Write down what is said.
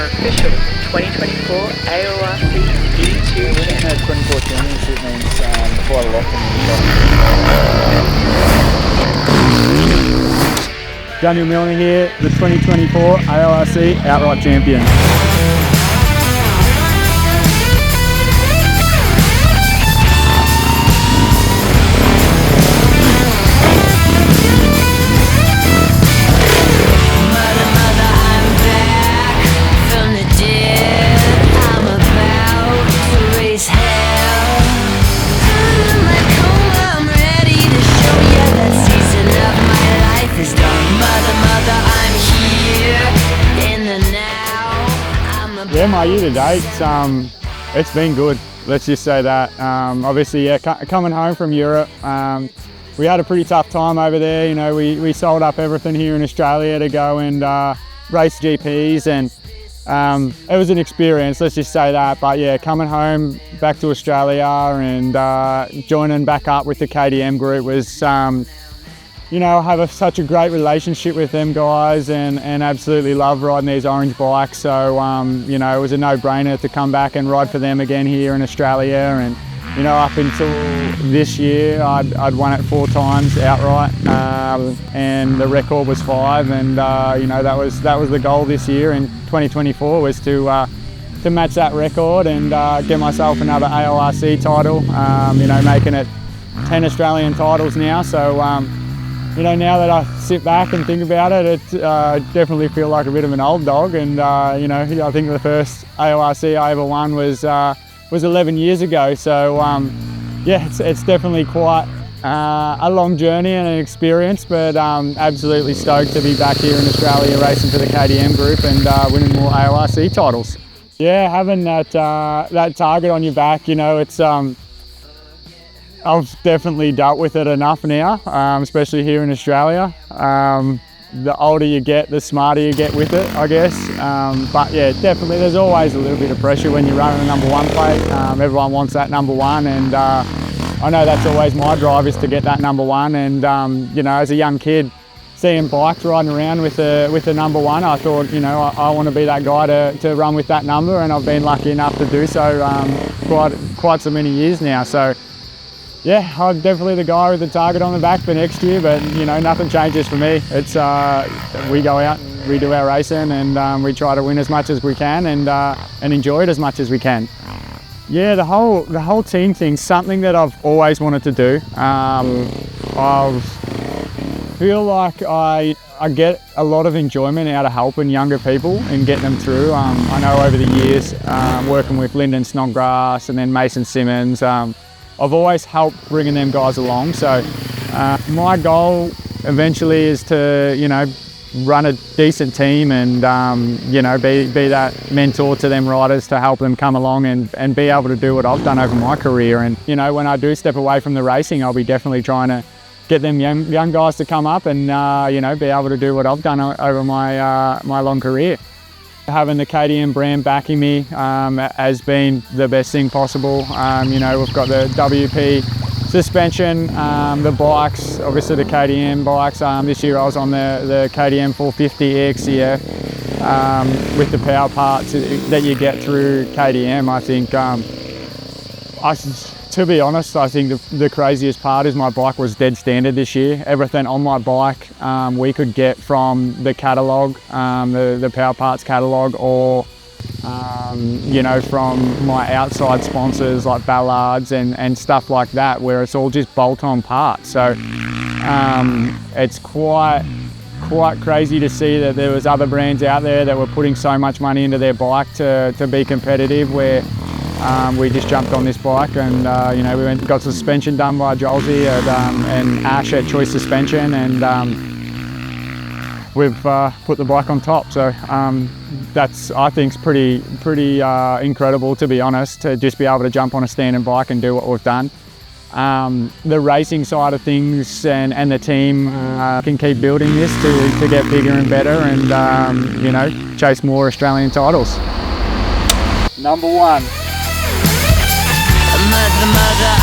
our official 2024 AORC D2 Winning a 24 championship means quite a lot for me. Daniel Milner here, the 2024 AORC outright champion. Yeah, my year to date, it's been good. Let's just say that. Obviously, yeah, coming home from Europe, we had a pretty tough time over there. You know, we sold up everything here in Australia to go and race GPs, and it was an experience. Let's just say that. But yeah, coming home back to Australia and joining back up with the KTM group was. You know, I have such a great relationship with them guys and absolutely love riding these orange bikes. So, you know, it was a no-brainer to come back and ride for them again here in Australia. And, you know, up until this year, I'd won it 4 times outright, and the record was 5. And, you know, that was the goal this year in 2024 was to match that record and get myself another AORC title. You know, making it 10 Australian titles now. So, you know, now that I sit back and think about it, it definitely feel like a bit of an old dog. And you know, I think the first AORC I ever won was 11 years ago. So yeah, it's definitely quite a long journey and an experience, but absolutely stoked to be back here in Australia racing for the KTM group and winning more AORC titles. Yeah, having that target on your back, you know, it's. I've definitely dealt with it enough now, especially here in Australia. The older you get, the smarter you get with it, I guess. But yeah, definitely there's always a little bit of pressure when you're running a number 1 plate. Everyone wants that number 1, and I know that's always my drive is to get that number 1. And you know, as a young kid, seeing bikes riding around with a number 1, I thought, you know, I want to be that guy to run with that number, and I've been lucky enough to do so quite so many years now. So. Yeah, I'm definitely the guy with the target on the back for next year, but you know, nothing changes for me. It's we go out, we do our racing, and we try to win as much as we can and enjoy it as much as we can. Yeah, the whole team thing's something that I've always wanted to do. I feel like I get a lot of enjoyment out of helping younger people and getting them through. I know over the years, working with Lyndon Snodgrass and then Mason Simmons. I've always helped bringing them guys along. So my goal eventually is to, you know, run a decent team and, you know, be that mentor to them riders to help them come along and be able to do what I've done over my career. And, you know, when I do step away from the racing, I'll be definitely trying to get them young guys to come up and, you know, be able to do what I've done over my long career. Having the KTM brand backing me has been the best thing possible. You know, we've got the WP suspension, the bikes, obviously the KTM bikes. This year I was on the KTM 450 XCF with the power parts that you get through KTM. I think, to be honest, I think the craziest part is my bike was dead standard this year. Everything on my bike we could get from the catalogue, the Power Parts catalogue, or you know, from my outside sponsors like Ballards and stuff like that, where it's all just bolt-on parts. So it's quite crazy to see that there was other brands out there that were putting so much money into their bike to be competitive, where we just jumped on this bike and you know, we got suspension done by Jolsey and Ash at Choice Suspension, and we've put the bike on top. So that's, I think, pretty incredible, to be honest, to just be able to jump on a standing bike and do what we've done. The racing side of things and the team can keep building this to get bigger and better and you know, chase more Australian titles. Number 1. Mother,